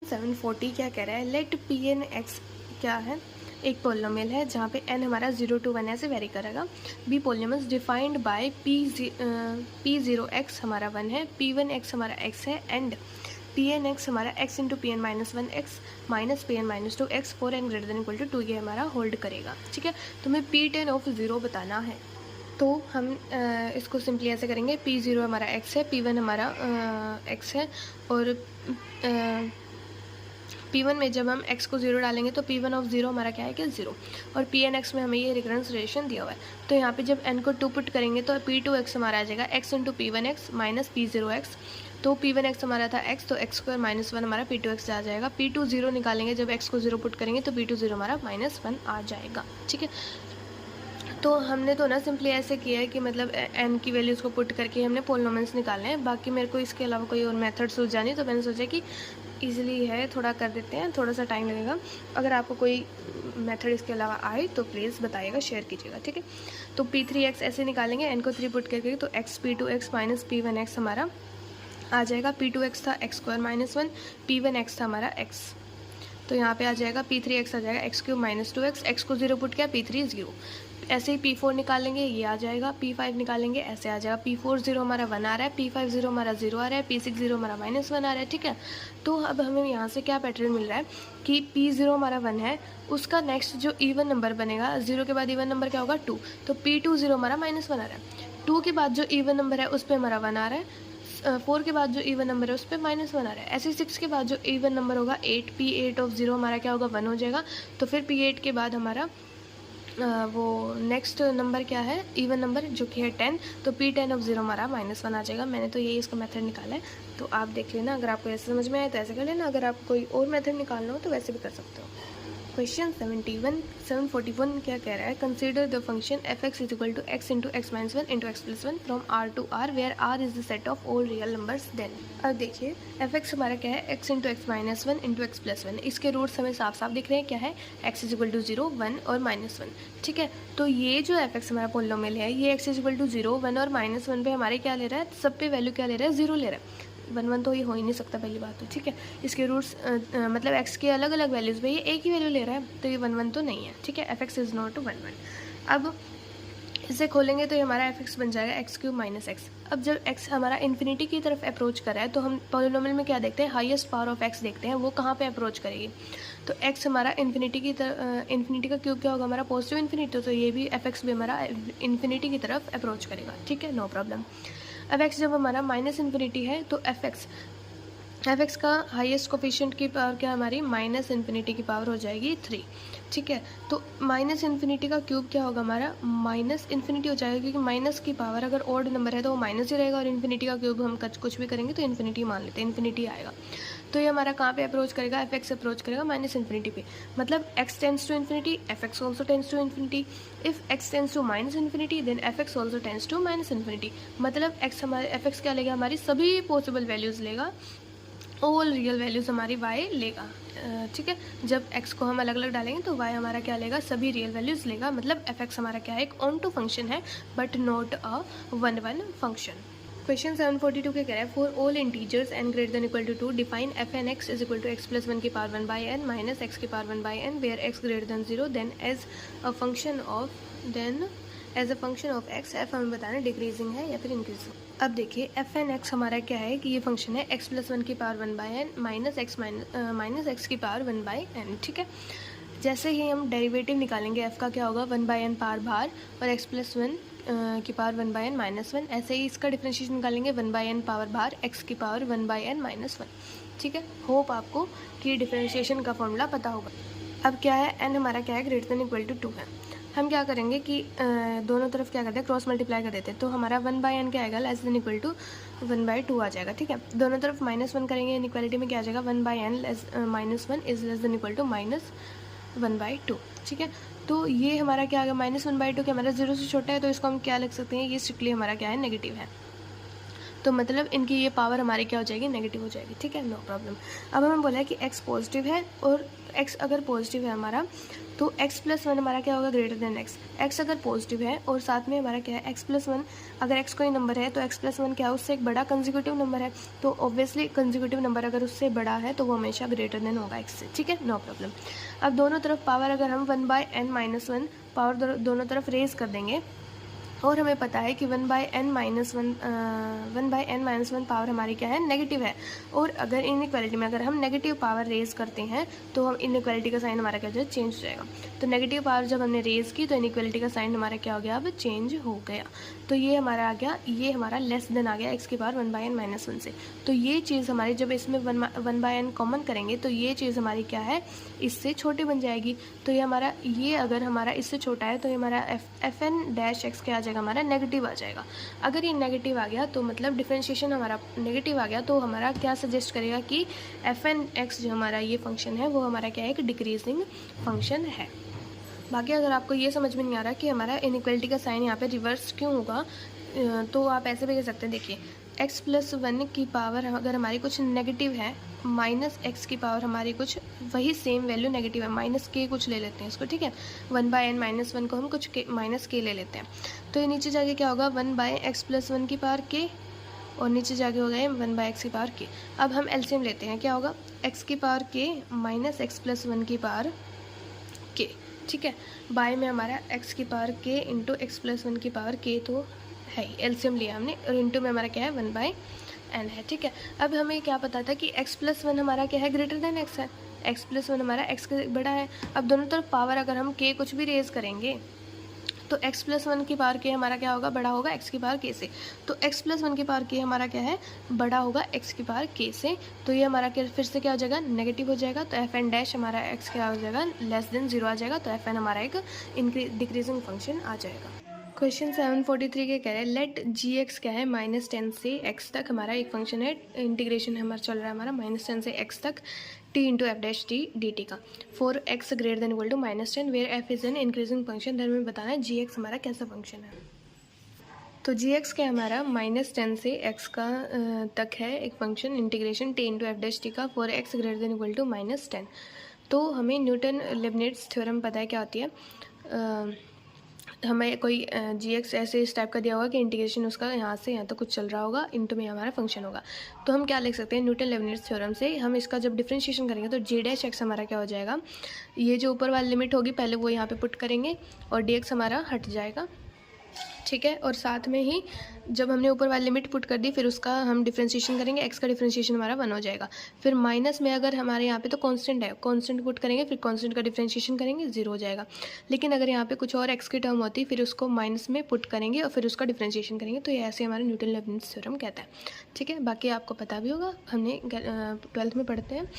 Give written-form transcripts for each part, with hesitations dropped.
740 क्या कह रहा है, लेट पी एन एक्स क्या है, एक पोलिनोमियल है जहाँ पे n हमारा 0 to 1 ऐसे वेरी करेगा। B polynomial defined by p0x हमारा 1 है, p1x हमारा x है, एंड pn(x) हमारा x into P N minus 1x minus P N minus 2x 4n greater than equal to 2 ये हमारा होल्ड करेगा। ठीक है, तुम्हें p10 ऑफ 0 बताना है, तो हम इसको सिंपली ऐसे करेंगे, p0 हमारा x है, p1 हमारा x है, और p1 में जब हम x को 0 डालेंगे तो p1 ऑफ 0 हमारा क्या है कि 0, और pnx में हमें ये रिकरेंस रिलेशन दिया हुआ है। तो यहाँ पे जब n को 2 पुट करेंगे तो p2x हमारा आ जाएगा x into p1x minus p0x, तो p1x हमारा था x, तो x स्क्वायर माइनस 1 हमारा p2x आ जाएगा। p2 0 निकालेंगे, जब x को 0 पुट करेंगे तो p2 0 हमारा माइनस 1 आ जाएगा। ठीक है, तो हमने तो ना सिंपली ऐसे किया है कि मतलब n की वैल्यूज़ को पुट करके हमने पोलिनोमियल्स निकालने हैं। बाकी मेरे को इसके अलावा कोई और मेथड सूझा नहीं, तो मैंने सोचा कि इजीली है, थोड़ा कर देते हैं, थोड़ा सा टाइम लगेगा। अगर आपको कोई मेथड इसके अलावा आए तो प्लीज़ बताइएगा, शेयर कीजिएगा। ठीक है, तो p3x ऐसे निकालेंगे, n को 3 पुट करके, तो x p2x माइनस p1x हमारा आ जाएगा। p2x था x स्क्वायर माइनस 1, p1x था हमारा x, तो यहाँ पे आ जाएगा p3x आ जाएगा x cube minus 2x, x को 0 पुट किया, p3 0। ऐसे ही p4 निकालेंगे, ये आ जाएगा, p5 निकालेंगे, ऐसे आ जाएगा, p4 0 हमारा 1 आ रहा है, p5 0 हमारा 0 आ रहा है, p6 0 हमारा माइनस 1 आ रहा है। ठीक है, तो अब हमें यहाँ से क्या पैटर्न मिल रहा है कि p0 हमारा 1 है, उसका नेक्स्ट जो इवन नंबर बनेगा, 0 के बाद इवन नंबर क्या होगा 2, तो p2 0 हमारा माइनस 1 आ रहा है, 2 के बाद जो इवन नंबर है उस पर हमारा 1 आ रहा है, 4 के बाद जो इवन नंबर है उस पर माइनस 1 आ रहा है, ऐसे 6 के बाद जो इवन नंबर होगा 8, p8 ऑफ 0 हमारा क्या होगा 1 हो जाएगा। तो फिर p8 के बाद हमारा वो नेक्स्ट नंबर क्या है, इवन नंबर जो कि है 10, तो p10 ऑफ 0 हमारा माइनस 1 आ जाएगा। मैंने तो यही इसका मेथड निकाला है, तो आप देख लेना, अगर आपको ऐसे समझ में आए तो ऐसे कर लेना, अगर आपको कोई और मेथड निकालना हो तो वैसे भी कर सकते हो। क्वेश्चन 741 क्या कह रहा है, consider the function f(x) is equal to x into X minus 1 into X plus 1 from r to r where r is the set of all real numbers then. अब देखिए f(x) हमारा क्या है, x into X minus 1 into X plus 1, इसके roots हमें साफ साफ दिख रहे हैं, क्या है x इज इक्वल टू 0, 1 और माइनस 1। ठीक है, तो ये जो f(x) हमारा पोलिनोमियल है, ये x इज इक्वल टू 0, 1 और माइनस 1 पे हमारे क्या ले रहा है, सब पे वैल्यू क्या ले रहा है, 0 ले रहा है। 1 1 तो ये हो ही नहीं सकता, पहली बात तो। ठीक है, इसके रूट्स मतलब x के अलग अलग वैल्यूज़ पे ये एक ही वैल्यू ले रहा है, तो ये 1 1 तो नहीं है। ठीक है, f(x) इज़ नॉट 1 1। अब इसे खोलेंगे तो ये हमारा f(x) बन जाएगा x क्यूब माइनस एक्स। अब जब x हमारा इन्फिनिटी की तरफ अप्रोच कर रहा है, तो हम पॉलिनोमियल में क्या देखते हैं, हाईएस्ट पावर ऑफ x देखते हैं, वो कहाँ पे अप्रोच करेगी। तो x हमारा इन्फिनिटी की तरफ, इन्फिनिटी का क्यूब क्या होगा हमारा, पॉजिटिव इन्फिनिटी, तो ये भी f(x) भी हमारा इन्फिनिटी की तरफ अप्रोच करेगा। ठीक है, नो प्रॉब्लम। अब x जब हमारा माइनस इन्फिनिटी है, तो f(x) का हाईएस्ट कोफिशिएंट की पावर क्या हमारी, माइनस इन्फिनिटी की पावर हो जाएगी 3। ठीक है, तो माइनस इन्फिनिटी का क्यूब क्या होगा हमारा, माइनस इन्फिनिटी हो जाएगा, क्योंकि माइनस की पावर अगर ऑड नंबर है तो वो माइनस ही रहेगा, और इन्फिनिटी का क्यूब हम कुछ भी करेंगे तो इन्फिनिटी मान लेते हैं, इन्फिनिटी आएगा। तो ये हमारा कहाँ पे अप्रोच करेगा, f(x) अप्रोच करेगा माइनस इन्फिनिटी पे, मतलब x tends to infinity, f(x) also tends to infinity. If x tends to minus infinity then f(x) also tends to minus infinity, मतलब x हमारे f(x) क्या लेगा, हमारी सभी पॉसिबल वैल्यूज़ लेगा, ऑल रियल वैल्यूज़ हमारी y लेगा। ठीक है, जब x को हम अलग अलग डालेंगे तो y हमारा क्या लेगा, सभी रियल वैल्यूज़ लेगा, मतलब f(x) हमारा क्या है, एक ऑन टू फंक्शन है but not a 1 1 function. Question 742 क्या कह रहा है, for all integers n greater than equal to 2 define f(n)x is equal to x plus 1 की power 1 by n minus x की power 1 by n where x greater than 0 then as a function of x f हमें बताना decreasing है या फिर increasing. अब देखिए f(n)x हमारा क्या है कि ये फंक्शन है x प्लस 1 की power 1 by n minus x की पावर 1 बाई n। ठीक है, जैसे ही हम डेरिवेटिव निकालेंगे f का क्या होगा, 1 बाई n पावर बाहर और x प्लस 1 की पावर 1 बाई n माइनस 1, ऐसे ही इसका डिफ्रेंशिएशन निकालेंगे 1 बाई n पावर बाहर x की पावर 1 बाई n माइनस 1। ठीक है, होप आपको कि डिफ्रेंशिएशन का फॉर्मूला पता होगा। अब क्या है, n हमारा क्या है, ग्रेटर देन इक्वल टू 2 है, हम क्या करेंगे कि दोनों तरफ क्या करते हैं, क्रॉस मल्टीप्लाई कर देते हैं, तो हमारा 1 बाई n क्या आएगा, less than equal to 1 by 2 आ जाएगा। ठीक है, दोनों तरफ माइनस 1 करेंगे, इनइक्वालिटी में क्या आ जाएगा, 1 by n minus 1 is less than equal to minus 1 by 2। ठीक है, तो ये हमारा क्या आ गया, माइनस 1 बाई 2 क्या हमारा 0 से छोटा है, तो इसको हम क्या लिख सकते हैं, ये स्ट्रिक्टली हमारा क्या है, नेगेटिव है। तो मतलब इनकी ये पावर हमारी क्या हो जाएगी, नेगेटिव हो जाएगी। ठीक है, नो प्रॉब्लम। अब हमें बोला है कि x पॉजिटिव है और x अगर पॉजिटिव है हमारा तो x प्लस वन हमारा क्या होगा, ग्रेटर देन x। x अगर पॉजिटिव है और साथ में हमारा क्या है, x प्लस वन, अगर x कोई नंबर है तो x प्लस वन क्या है, उससे एक बड़ा कंसेक्यूटिव नंबर है, तो ऑब्वियसली कंसेक्यूटिव नंबर अगर उससे बड़ा है तो वो हमेशा ग्रेटर देन होगा x से। ठीक है, नो प्रॉब्लम। अब दोनों तरफ पावर अगर हम 1/n-1 पावर दोनों तरफ रेज कर देंगे, और हमें पता है कि 1/n-1 पावर हमारी क्या है, नेगेटिव है। और अगर इनइक्वालिटी में अगर हम नेगेटिव पावर रेज करते हैं तो हम इनइक्वालिटी का साइन हमारा क्या हो जाए, चेंज हो जाएगा। तो नेगेटिव पावर जब हमने रेज की तो इनइक्वालिटी का साइन हमारा क्या हो गया, अब चेंज हो गया। तो ये हमारा आ गया, ये हमारा लेस देन आ गया x की पावर 1/n-1 से। तो ये चीज़ हमारी जब इसमें 1/n कॉमन करेंगे तो ये चीज़ हमारी क्या है, इससे छोटी बन जाएगी। तो ये हमारा, ये अगर हमारा इससे छोटा है तो ये हमारा fn-x क्या आ जाएगा, हमारा नेगेटिव आ जाएगा। अगर ये नेगेटिव आ गया तो मतलब डिफरेंशिएशन हमारा नेगेटिव आ गया, तो हमारा क्या सजेस्ट करेगा कि fn-x जो हमारा ये फंक्शन है वो हमारा क्या है, एक डिक्रीजिंग फंक्शन है। बाकी अगर आपको ये समझ में नहीं आ रहा कि हमारा इनइक्वालिटी का साइन यहाँ पे रिवर्स क्यों होगा, तो आप ऐसे भी कह सकते हैं। देखिए, x प्लस वन की पावर अगर हमारी कुछ नेगेटिव है, माइनस एक्स की पावर हमारी कुछ वही सेम वैल्यू नेगेटिव है, माइनस के कुछ ले लेते हैं इसको। ठीक है, 1/n-1 को हम कुछ माइनस के ले लेते हैं, तो ये नीचे जाके क्या होगा, 1/x प्लस वन की पावर के, और नीचे जाके हो गए 1/x की पावर के। अब हम एलसीएम लेते हैं, क्या होगा, x की पावर के माइनस एक्स प्लस वन की पावर के। ठीक है, बाय में हमारा x की पावर के इंटू एक्स प्लस वन की पावर के तो है, एलसीएम लिया हमने, और इंटू में हमारा क्या है, 1/n है। ठीक है, अब हमें क्या पता था कि x प्लस वन हमारा क्या है, ग्रेटर देन x है, x प्लस वन हमारा x से बड़ा है। अब दोनों तरफ पावर अगर हम k कुछ भी रेज करेंगे तो x प्लस वन की पावर k हमारा क्या होगा, बड़ा होगा x की पावर k से। तो x प्लस वन की पावर k हमारा क्या है, बड़ा होगा x की पावर k से। तो ये हमारा क्या फिर से क्या हो जाएगा, नेगेटिव हो जाएगा। तो fn डैश हमारा x क्या हो जाएगा, लेस देन 0 आ जाएगा। तो fn हमारा एक डिक्रीजिंग फंक्शन आ जाएगा। क्वेश्चन 743 के कह रहे हैं लेट g(x) क्या है, -10 से x तक हमारा एक फंक्शन है, इंटीग्रेशन हमारा चल रहा है हमारा -10 से x तक t into f dash t d t का, for x greater than equal to -10 where f is an increasing function. Then हमें बताना है g(x) हमारा कैसा फंक्शन है। तो g(x) क्या हमारा -10 से x का तक है एक function, integration t into f dash t का, for x greater than equal to -10। तो हमें न्यूटन लेबनिट्ज़ थ्योरम पता है क्या होती है। हमें कोई g(x) ऐसे इस टाइप का दिया होगा कि इंटीग्रेशन उसका यहाँ से यहाँ तक कुछ चल रहा होगा, इनटू में हमारा फंक्शन होगा। तो हम क्या लिख सकते हैं, न्यूटन लेबनिट्ज़ थ्योरम से हम इसका जब डिफरेंशिएशन करेंगे तो g(x) हमारा क्या हो जाएगा, ये जो ऊपर वाली लिमिट होगी पहले वो यहाँ पे पुट करेंगे और dx हमारा हट जाएगा। ठीक है, और साथ में ही जब हमने ऊपर वाली लिमिट पुट कर दी फिर उसका हम डिफरेंशिएशन करेंगे, x का डिफरेंशिएशन हमारा 1 हो जाएगा। फिर माइनस में अगर हमारे यहाँ पे तो कांस्टेंट है, कांस्टेंट पुट करेंगे, फिर कांस्टेंट का डिफरेंशिएशन करेंगे, 0 हो जाएगा। लेकिन अगर यहाँ पे कुछ और x की टर्म होती फिर उसको माइनस में पुट करेंगे और फिर उसका डिफरेंशिएशन करेंगे। तो ये ऐसे हमारा न्यूटन लेबनिट्ज़ थ्योरम कहता है। ठीक है, बाकी आपको पता भी होगा, हमने 12th में पढ़ते हैं,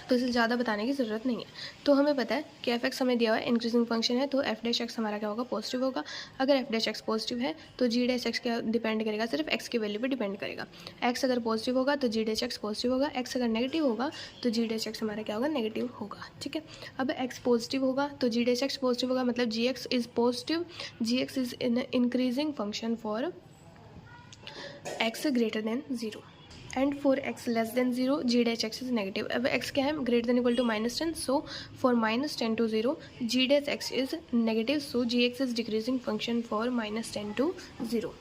तो इसे ज़्यादा बताने की ज़रूरत नहीं है। तो हमें पता है कि f(x) हमें दिया हुआ है इंक्रीजिंग फंक्शन है, तो f(x) हमारा क्या होगा, पॉजिटिव होगा। अगर f(x) पॉजिटिव है तो g(x) क्या डिपेंड करेगा, सिर्फ x की वैल्यू पे डिपेंड करेगा। x अगर पॉजिटिव होगा तो g(x) पॉजिटिव होगा, x अगर नेगेटिव होगा तो g(x) हमारा क्या होगा, नेगेटिव होगा। ठीक है, अब x पॉजिटिव होगा तो g(x) पॉजिटिव होगा, मतलब g(x) is positive, g(x) is increasing function for x greater than 0 and for x less than 0 g(x) is negative. अब x क्या है, greater than equal to -10, so for -10 to 0 g(x) is negative, so g(x) is decreasing function for -10 to 0।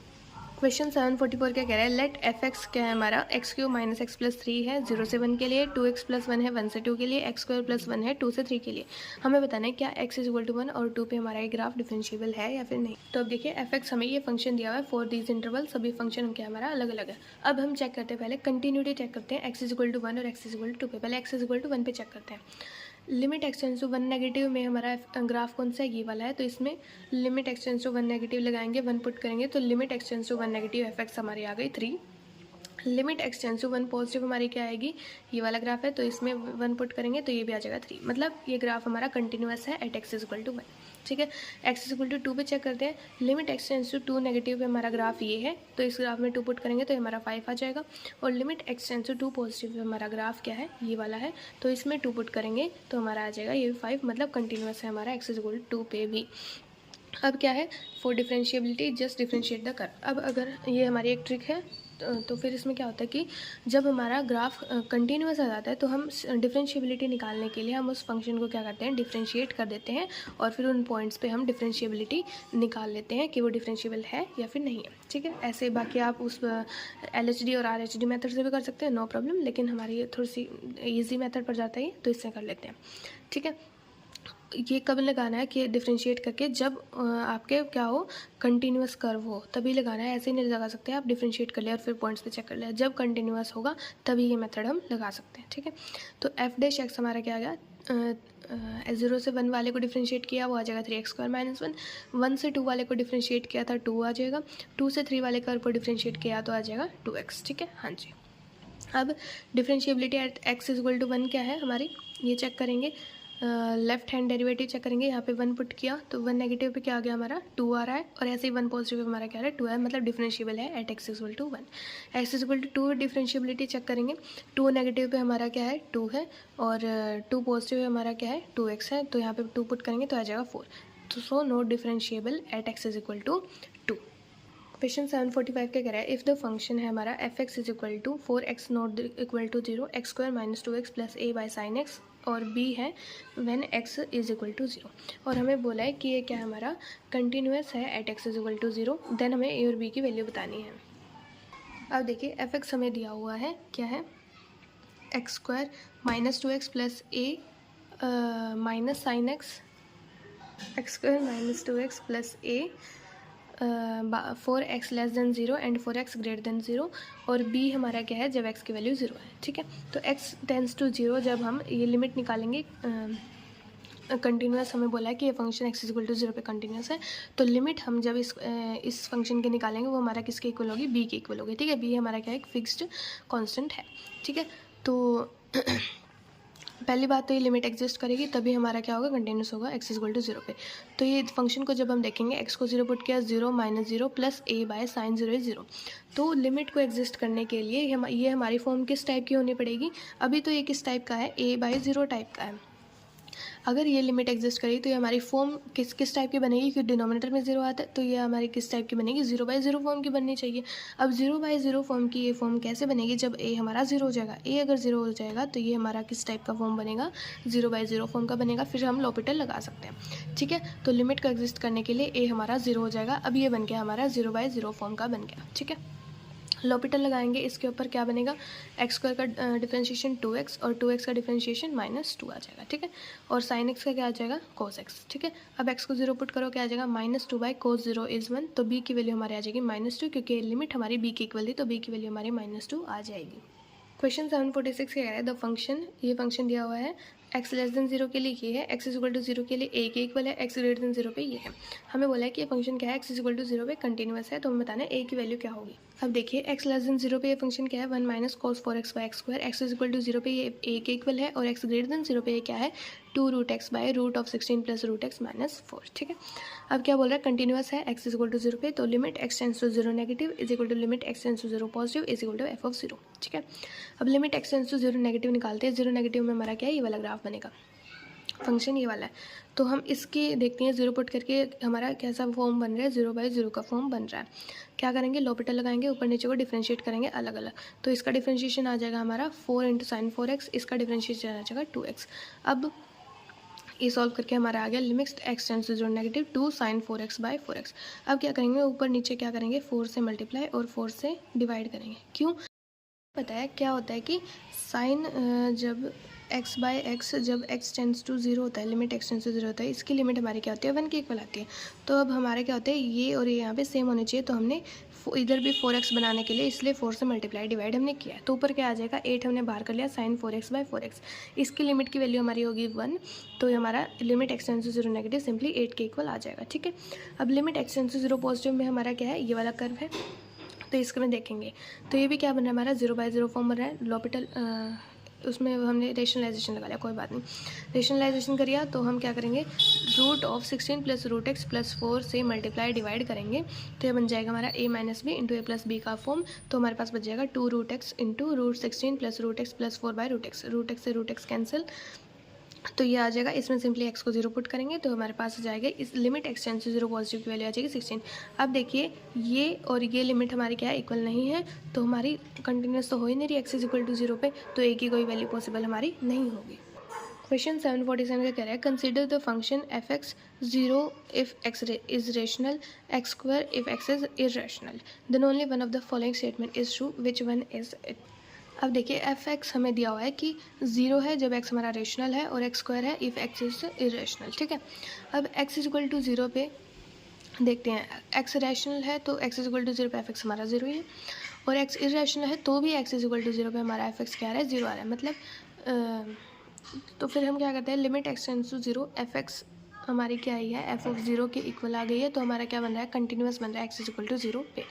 Question 744 क्या कह रहा है, late f(x) क्या है हमारा, x³ - x + 3 है 0 से 1 के लिए, 2x + 1 है 1 से 2 के लिए, x² + 1 है 2 से 3 के लिए। हमें बताना है क्या x = 1 और 2 पे हमारा ये ग्राफ डिफरेंशिएबल है या फिर नहीं। तो अब देखिए f(x) हमें ये फंक्शन दिया हुआ है फॉर दीज इंटरवल, सभी फंक्शन क्या हमारा अलग अलग है। अब हम चेक करते हैं, पहले कंटिन्यूटी चेक करते हैं, x = 1 और x = 2 पे। पहले x = 1 पे चेक करते हैं। Limit x tends to 1 negative में हमारा ग्राफ कौन सा है, ये वाला है। तो इसमें limit x tends to 1 negative लगाएंगे, 1 पुट करेंगे तो limit x tends to 1 negative f(x) हमारी आ गई 3। Limit x tends to 1 positive हमारी क्या आएगी, ये वाला ग्राफ है, तो इसमें 1 पुट करेंगे तो ये भी आ जाएगा 3। मतलब ये ग्राफ हमारा कंटिन्यूअस है एट x = 1। ठीक है, x = 2 पे चेक करते हैं। Limit x tends to 2 negative पे हमारा ग्राफ ये है, तो इस ग्राफ में 2 पुट करेंगे तो ये हमारा 5 आ जाएगा। और limit x tends to 2 positive पे हमारा ग्राफ क्या है, ये वाला है, तो इसमें 2 पुट करेंगे तो हमारा आ जाएगा ये 5। मतलब कंटिन्यूअस है हमारा x = 2 पे भी। अब क्या है, for differentiability just differentiate the curve. अब अगर ये हमारी एक ट्रिक है, तो फिर इसमें क्या होता है कि जब हमारा ग्राफ कंटिन्यूस आ जाता है तो हम डिफरेंशिएबिलिटी निकालने के लिए हम उस फंक्शन को क्या करते हैं, डिफरेंशिएट कर देते हैं और फिर उन पॉइंट्स पे हम डिफरेंशिएबिलिटी निकाल लेते हैं कि वो डिफरेंशिएबल है या फिर नहीं है। ठीक है, ऐसे बाकी आप उस LHD और RHD मेथड से भी कर सकते हैं, नो प्रॉब्लम, लेकिन हमारी थोड़ी सी ईजी मेथड पर जाता है तो इससे कर लेते हैं। ठीक है, ये कब लगाना है कि डिफरेंशिएट करके जब आपके क्या हो, कंटिन्यूस कर्व हो तभी लगाना है, ऐसे ही नहीं लगा सकते आप डिफरेंशिएट कर लिया और फिर पॉइंट्स पे चेक कर लिया। जब कंटिन्यूस होगा तभी ये मेथड हम लगा सकते हैं। ठीक है, तो f' हमारा क्या आ गया, 0 से 1 वाले को डिफरेंशिएट किया वो आ जाएगा 3x² - 1, 1 से 2 वाले को डिफरेंशिएट किया था 2 आ जाएगा, 2 से 3 वाले कर्व को डिफरेंशिएट किया तो आ जाएगा 2x। ठीक है, हाँ जी। अब डिफरेंशिएबिलिटी एट x = 1 क्या है हमारी, ये चेक करेंगे। लेफ्ट हैंड डेरिवेटिव चेक करेंगे, यहाँ पे 1 पुट किया तो 1 नेगेटिव पे क्या आ गया हमारा 2 आ रहा है, और ऐसे ही 1 पॉजिटिव पे हमारा क्या आ रहा है 2 है, मतलब डिफरेंशिएबल है at x = 1। x = 2 differentiability check करेंगे, 2 नेगेटिव पे हमारा क्या है 2 है, और 2 पॉजिटिव पे हमारा क्या है 2x है, तो यहाँ पे 2 पुट करेंगे तो आ जाएगा 4। तो so not differentiable at x = 2। Question 745 क्या कह रहा है, इफ़ द फंक्शन है हमारा f(x) = 4x not equal to 0, x² - 2x + a/sin x, और b है व्हेन x = 0, और हमें बोला है कि ये क्या है हमारा कंटिन्यूस है एट x = 0, देन हमें a और b की वैल्यू बतानी है। अब देखिए f(x) हमें दिया हुआ है क्या है, x² - 2x + a minus sin x, x² - 2x + a 4x < 0 and 4x > 0, और b हमारा क्या है जब x की वैल्यू 0 है। ठीक है, तो x टेंड्स टू 0 जब हम ये लिमिट निकालेंगे, कंटिन्यूस हमें बोला है कि ये फंक्शन x = 0 पे कंटिन्यूस है, तो लिमिट हम जब इस फंक्शन के निकालेंगे वो हमारा किसके इक्वल होगी, b के इक्वल होगी। ठीक है, b हमारा क्या है, एक फिक्स्ड कांस्टेंट है। ठीक है, तो पहली बात तो ये लिमिट एग्जिस्ट करेगी तभी हमारा क्या होगा, कंटिन्यूस होगा x = 0 पे। तो ये फंक्शन को जब हम देखेंगे, x को 0 पुट किया, 0 - 0 + a/sin 0 = 0, तो लिमिट को एग्जिस्ट करने के लिए ये हमारी फॉर्म किस टाइप की होनी पड़ेगी, अभी तो ये किस टाइप का है, a/0 टाइप का है। अगर ये लिमिट एग्जिस्ट करेगी तो ये हमारी फॉर्म किस टाइप की बनेगी, क्योंकि डिनोमिनेटर में 0 आता है, तो ये हमारी किस टाइप की बनेगी, 0/0 फॉर्म की बननी चाहिए। अब 0/0 फॉर्म की ये फॉर्म कैसे बनेगी, जब a हमारा 0 हो जाएगा, a अगर 0 हो जाएगा तो ये हमारा किस टाइप का फॉर्म बनेगा, 0/0 फॉर्म का बनेगा, फिर हम l'Hopital लगा सकते हैं। ठीक है, तो लिमिट को एग्जिस्ट करने के लिए a हमारा 0 हो जाएगा, अब ये बन गया हमारा 0/0 फॉर्म का बन गया। ठीक है, l'Hopital लगाएंगे, इसके ऊपर क्या बनेगा, x² का डिफरेंशिएशन 2x और 2x का डिफरेंशिएशन -2 आ जाएगा। ठीक है, और sin x का क्या आ जाएगा, cos x। ठीक है, अब x को 0 पुट करो, क्या आ जाएगा -2/cos 0 = 1, तो b की वैल्यू हमारी आ जाएगी -2, क्योंकि लिमिट हमारी b की इक्वल थी, तो b की वैल्यू हमारी -2 आ जाएगी। क्वेश्चन 746 क्या कह रहा है, द फंक्शन, ये फंक्शन दिया हुआ है x < 0 के लिए ये है, x = 0 के लिए a के इक्वल है, x > 0 पे ये है। हमें बोला है कि ये फंक्शन क्या है, x = 0 पे कंटिन्यूस है, तो हमें बताना है a की वैल्यू क्या होगी। अब देखिए x < 0 पे ये फंक्शन क्या है, 1 - cos 4x/x², x = 0 पे ये a के इक्वल है, और x > 0 पे ये क्या है 2√x/√16 + √x - 4। ठीक है, अब क्या बोल रहा है, कंटिन्यूस है x = 0 पे, तो limit x tends to 0 negative = limit x tends to 0 positive = f(0). ठीक है, अब limit x tends to 0 negative निकालते हैं, 0 नेगेटिव में हमारा क्या है, ये वाला ग्राफ बनेगा, फंक्शन ये वाला है। तो हम इसकी देखते हैं, 0 पुट करके हमारा कैसा फॉर्म बन रहा है, 0/0 का फॉर्म बन रहा है। क्या करेंगे, l'Hopital लगाएंगे, ऊपर नीचे को डिफरेंशिएट करेंगे अलग अलग, तो इसका डिफरेंशिएशन आ जाएगा हमारा 4 × sin 4x, इसका डिफरेंशिएशन आ जाएगा 2x। अब ये सॉल्व करके हमारा आ गया limit x tends to 0 negative 2 sin 4x/4x। अब क्या करेंगे, ऊपर नीचे क्या करेंगे, 4 से मल्टीप्लाई और 4 से डिवाइड करेंगे। क्यों, पता है क्या होता है कि साइन जब x/x जब x टेंड्स टू 0 होता है, लिमिट x टेंड्स टू 0 होता है, इसकी लिमिट हमारी क्या होती है, 1 के इक्वल आती है। तो अब हमारे क्या होता है, ये और ये यहाँ पे सेम होने चाहिए, तो हमने इधर भी 4x बनाने के लिए इसलिए 4 से मल्टीप्लाई डिवाइड हमने किया है, तो ऊपर क्या आ जाएगा 8 हमने बाहर कर लिया, sin 4x/4x, इसकी लिमिट की वैल्यू हमारी होगी 1, तो हमारा limit x tends to 0 negative simply 8 के इक्वल आ जाएगा। ठीक है, अब limit x tends to 0 positive में हमारा क्या है, ये वाला कर्व है, तो इसको में देखेंगे तो ये भी क्या बन रहा है, हमारा 0/0 फॉर्म बन रहा है। l'Hopital उसमें हमने रेशनलाइजेशन लगा लिया, कोई बात नहीं, रेशनलाइजेशन करिए तो हम क्या करेंगे, √16 + √x + 4 से मल्टीप्लाई डिवाइड करेंगे, तो ये बन जाएगा हमारा a - b × a + b का फॉर्म, तो हमारे पास बच जाएगा 2√x × √16 + √x + 4/√x, √x से √x कैंसिल, तो ये आ जाएगा, इसमें सिंपली एक्स को 0 पुट करेंगे तो हमारे पास आ जाएगा इस limit x tends to 0 positive की वैल्यू आ जाएगी 16। अब देखिए ये और ये लिमिट हमारी क्या है, इक्वल नहीं है, तो हमारी कंटिन्यूस तो हो ही नहीं रही एक्स इज इक्वल टू 0 पे, तो एक ही कोई वैल्यू पॉसिबल हमारी नहीं होगी। क्वेश्चन 747 का कह रहा है consider the function f x 0 if x is rational, x square if x is irrational, then only one of the following statement is true, which one is it. अब देखिए F x हमें दिया हुआ है कि 0 है जब एक्स हमारा रेशनल है और एक्स स्क्वायर है इफ़ एक्स इज इरेशनल, ठीक है। अब एक्स इज इक्वल टू 0 पे देखते हैं, एक्स रैशनल है तो एक्स इज इक्वल टू 0 पे एफ एक्स हमारा 0 ही है, और एक्स इरेशनल है तो भी एक्स इज इक्वल टू 0 पे हमारा एफ एक्स क्या आ रहा है, 0 आ रहा है। मतलब तो फिर हम क्या करते हैं, limit x tends to 0 f x हमारी क्या आई है, एफ ऑफ 0 के इक्वल आ गई है, तो हमारा क्या बन रहा है, कंटिन्यूस बन रहा है एक्स इज इक्वल टू 0 पे।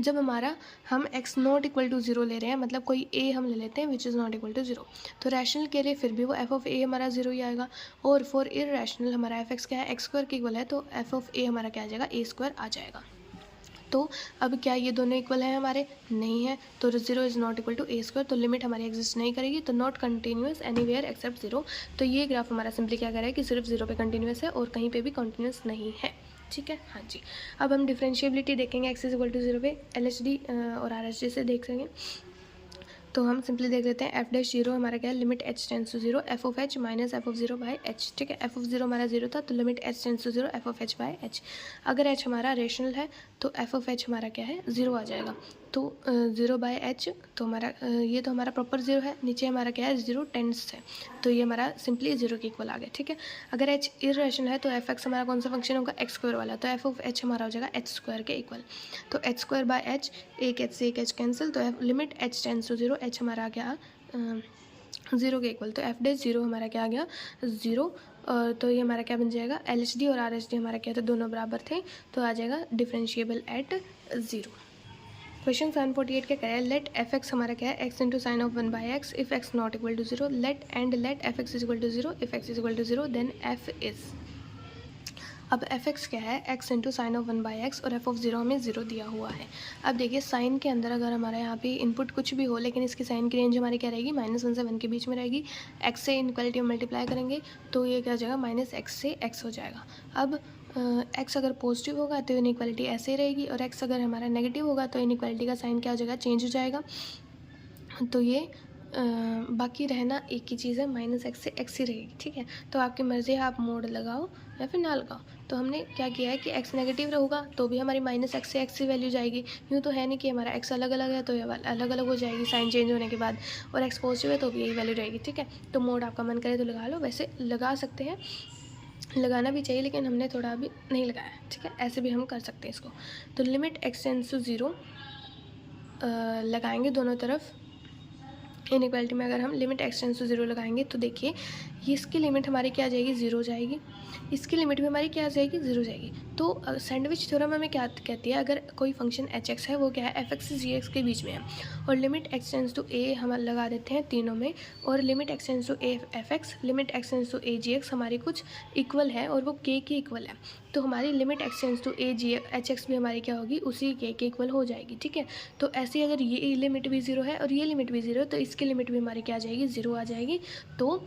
जब हमारा हम एक्स नॉट इक्वल टू 0 ले रहे हैं, मतलब कोई ए हम ले लेते हैं which is not equal to 0, तो रैशनल के लिए फिर भी वो एफ ऑफ ए हमारा 0 ही आएगा, और फॉर इरेशनल हमारा एफ एक्स क्या है, एक्स स्क्वायर के इक्वल है, तो एफ ऑफ ए हमारा क्या आ जाएगा, ए स्क्वायर आ जाएगा। तो अब क्या ये दोनों इक्वल हैं हमारे, नहीं है, तो 0 is not equal to a square, तो लिमिट हमारी एग्जिस्ट नहीं करेगी, तो नॉट कंटिन्यूस एनीवेयर एक्सेप्ट 0। तो ये ग्राफ हमारा सिंपली क्या कर रहा है कि सिर्फ 0 पे कंटिन्यूस है और कहीं पे भी कंटिन्यूस नहीं है, ठीक है। हाँ जी, अब हम डिफरेंशिएबिलिटी देखेंगे एक्स इज इक्वल टू 0 पे LHD और RHD से देख सकेंगे। तो हम सिंपली देख लेते हैं एफ डैश 0 हमारा क्या है, limit h tends to 0 f of h minus f of 0 by h, ठीक है। एफ ऑफ 0 हमारा 0 था, तो limit h tends to 0 f of h by h. अगर एच हमारा रेशनल है तो एफ ऑफ एच हमारा क्या है, 0 आ जाएगा, तो 0 बाय एच, तो हमारा ये तो हमारा प्रॉपर 0 है, नीचे हमारा क्या है 0 टेंड्स है, तो ये हमारा सिंपली 0 के इक्वल आ गया, ठीक है। अगर एच इरेशनल है तो एफ एक्स हमारा कौन सा फंक्शन होगा, एक्स स्क्वायर वाला, तो एफ ऑफ एच हमारा हो जाएगा एच स्क्वायर के इक्वल, तो एच स्क्वायर बाय एच, एक एच से एक एच कैंसिल, तो limit h tends to 0 h हमारा आ गया 0 के इक्वल, तो एफ डैश 0 हमारा क्या आ गया 0, तो ये हमारा क्या बन जाएगा, LHD और RHD हमारा क्या था, दोनों बराबर थे, तो आ जाएगा डिफरेंशिएबल एट 0। क्वेश्चन 748 क्या कह रहा है, लेट एफ एक्स हमारा क्या है, x into sine of 1 by x if x not equal to 0, let f x is equal to 0 if x is equal to 0 then f is. अब f x क्या है, x into sine of 1 by x, और f of 0 हमें 0 दिया हुआ है। अब देखिए साइन के अंदर अगर हमारा यहाँ पे इनपुट कुछ भी हो, लेकिन इसकी साइन की रेंज हमारी क्या रहेगी, -1 से 1 के बीच में रहेगी। एक्स से इनक्वालिटी में मल्टीप्लाई करेंगे तो ये क्या हो जाएगा, -x से x हो जाएगा। अब एक्स अगर पॉजिटिव होगा तो इनइक्वालिटी ऐसे ही रहेगी, और एक्स अगर हमारा नेगेटिव होगा तो इनइक्वालिटी का साइन क्या हो जाएगा, चेंज हो जाएगा। तो ये बाकी रहना एक ही चीज़ है, -x से x ही रहेगी, ठीक है। तो आपकी मर्ज़ी है, आप मोड लगाओ या फिर ना लगाओ। तो हमने क्या किया है कि x नेगेटिव होगा तो भी हमारी -x से x ही वैल्यू जाएगी। यूँ तो है नहीं कि हमारा x अलग अलग है तो ये अलग अलग हो जाएगी साइन चेंज होने के बाद, और x पॉजिटिव है तो भी यही वैल्यू रहेगी, ठीक है। तो मोड आपका मन करे तो लगा लो, वैसे लगा सकते हैं, लगाना भी चाहिए, लेकिन हमने थोड़ा अभी नहीं लगाया, ठीक है। ऐसे भी हम कर सकते हैं इसको। तो लिमिट x टेंड्स टू 0 लगाएंगे दोनों तरफ। इनइक्वालिटी में अगर हम लिमिट एक्स टेंड्स टू 0 लगाएंगे तो देखिए ये इसकी लिमिट हमारी क्या आ जाएगी, 0 जाएगी, इसकी लिमिट भी हमारी क्या आ जाएगी, 0 जाएगी। तो सैंडविच थ्योरम हमें क्या कहती है, अगर कोई फंक्शन एच एक्स है वो क्या है, एफ एक्स से जी एक्स के बीच में है, और limit x tends to a हम लगा देते हैं तीनों में, और limit x tends to a f x, limit x tends to a g x हमारी कुछ इक्वल है और वो के के इक्वल है, तो हमारी limit x tends to a g h x भी हमारी क्या होगी, उसी के इक्वल हो जाएगी, ठीक है। तो ऐसे अगर ये लिमिट भी 0 है और ये लिमिट भी 0 है तो इसकी लिमिट भी हमारी क्या आ जाएगी, 0 आ जाएगी। तो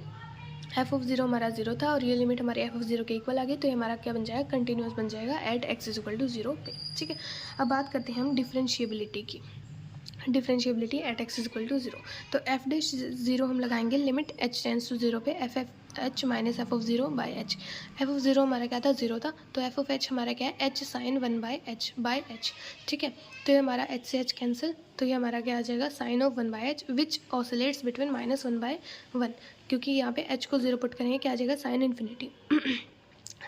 एफ ऑफ 0 हमारा 0 था और ये लिमिट हमारी एफ ऑफ 0 के इक्वल आ गई, तो ये हमारा क्या बन जाएगा, कंटिन्यूस बन जाएगा at x is equal to 0 पे, ठीक है। अब बात करते हैं हम डिफरेंशिएबिलिटी की, differentiability at x is equal to 0। तो एफ डैश 0 हम लगाएंगे लिमिट एच टेंड्स टू 0 पे, F H minus f of 0 by H. F of 0 हमारा क्या था, 0 था, तो एफ ऑफ एच हमारा क्या है, एच साइन 1 बाई एच, ठीक है। तो ये हमारा एच से एच कैंसिल, तो ये हमारा क्या आ जाएगा, sine of 1 by h which oscillates between -1 by 1, क्योंकि यहाँ पे एच को 0 पुट करेंगे क्या आ जाएगा, साइन इन्फिनिटी।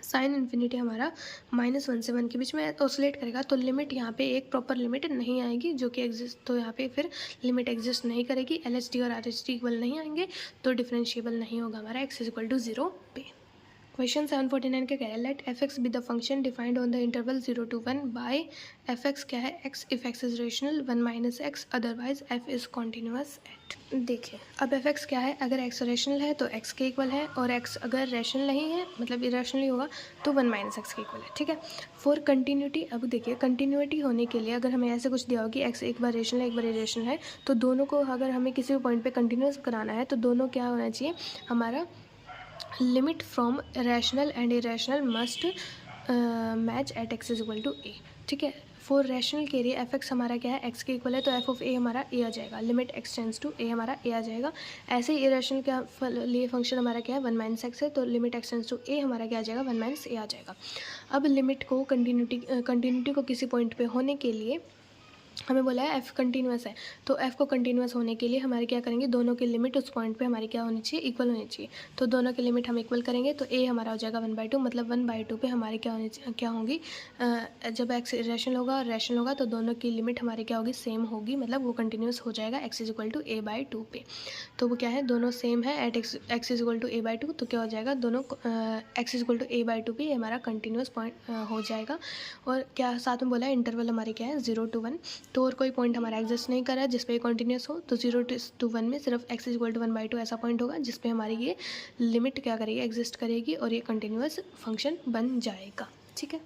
साइन इन्फिनिटी हमारा -1 से 1 के बीच में ऑसिलेट करेगा, तो लिमिट यहाँ पे एक प्रॉपर लिमिट नहीं आएगी जो कि एग्जिस्ट, तो यहाँ पे फिर लिमिट एग्जिस्ट नहीं करेगी, LHD और RHD इक्वल नहीं आएंगे, तो डिफरेंशिएबल नहीं होगा हमारा x इज इक्वल टू 0 पे। क्वेश्चन 749 का कह रहा है, let f x be the function defined on the interval 0 to 1 by f x क्या है, x if x is rational 1 - x, otherwise f is continuous at. देखिए अब एफ एक्स क्या है, अगर x रेशनल है तो x के इक्वल है, और x अगर रेशनल नहीं है मतलब इरेशनल होगा तो 1 - x के इक्वल है, ठीक है। फॉर कंटिन्यूटी, अब देखिए कंटिन्यूटी होने के लिए अगर हमें ऐसे कुछ दिया हो कि x एक बार रेशनल है एक बार इरेशनल है, तो दोनों को अगर हमें किसी भी पॉइंट पे कंटिन्यूस कराना है तो दोनों क्या होना चाहिए, हमारा limit from rational and irrational must match at x is equal to a. ठीक है, फॉर रैशनल के लिए एफ एक्स हमारा क्या है, एक्स के इक्वल है, तो एफ ऑफ ए हमारा ए आ जाएगा, लिमिट एक्स टेंस टू ए हमारा ए आ जाएगा। ऐसे ही इरेशनल के लिए फंक्शन हमारा क्या है, 1 माइनस एक्स है, तो लिमिट एक्स टेंस टू ए हमारा क्या आ जाएगा, 1 माइनस ए आ जाएगा। अब लिमिट को कंटिन्यूटी को किसी पॉइंट पे होने के लिए हमें बोला है एफ़ कंटिन्यूस है, तो एफ़ को कंटिन्यूस होने के लिए हमारे क्या करेंगे, दोनों की लिमिट उस पॉइंट पे हमारी क्या होनी चाहिए, इक्वल होनी चाहिए। तो दोनों की लिमिट हम इक्वल करेंगे तो ए हमारा हो जाएगा 1/2, मतलब 1/2 पे हमारे क्या होंगी, जब एक्स रैशनल होगा और रैशनल होगा तो दोनों की लिमिट हमारी क्या होगी, सेम होगी, मतलब वो कंटिन्यूस हो जाएगा x is equal to a/2 पे। तो वो क्या है, दोनों सेम है at x is equal to a/2, तो क्या हो जाएगा, दोनों x is equal to a/2 पे हमारा कंटिन्यूस पॉइंट हो जाएगा। और क्या साथ में बोला है, इंटरवल हमारे क्या है 0 to 1, तो और कोई पॉइंट हमारा एग्जिस्ट नहीं कर रहा है जिस पे कंटिन्यूस हो, तो 0 to 1 में सिर्फ x इज इक्वल टू 1/2 ऐसा पॉइंट होगा जिस पे हमारी ये लिमिट क्या करेगी, एग्जिस्ट करेगी और ये कंटिन्यूस फंक्शन बन जाएगा। ठीक है।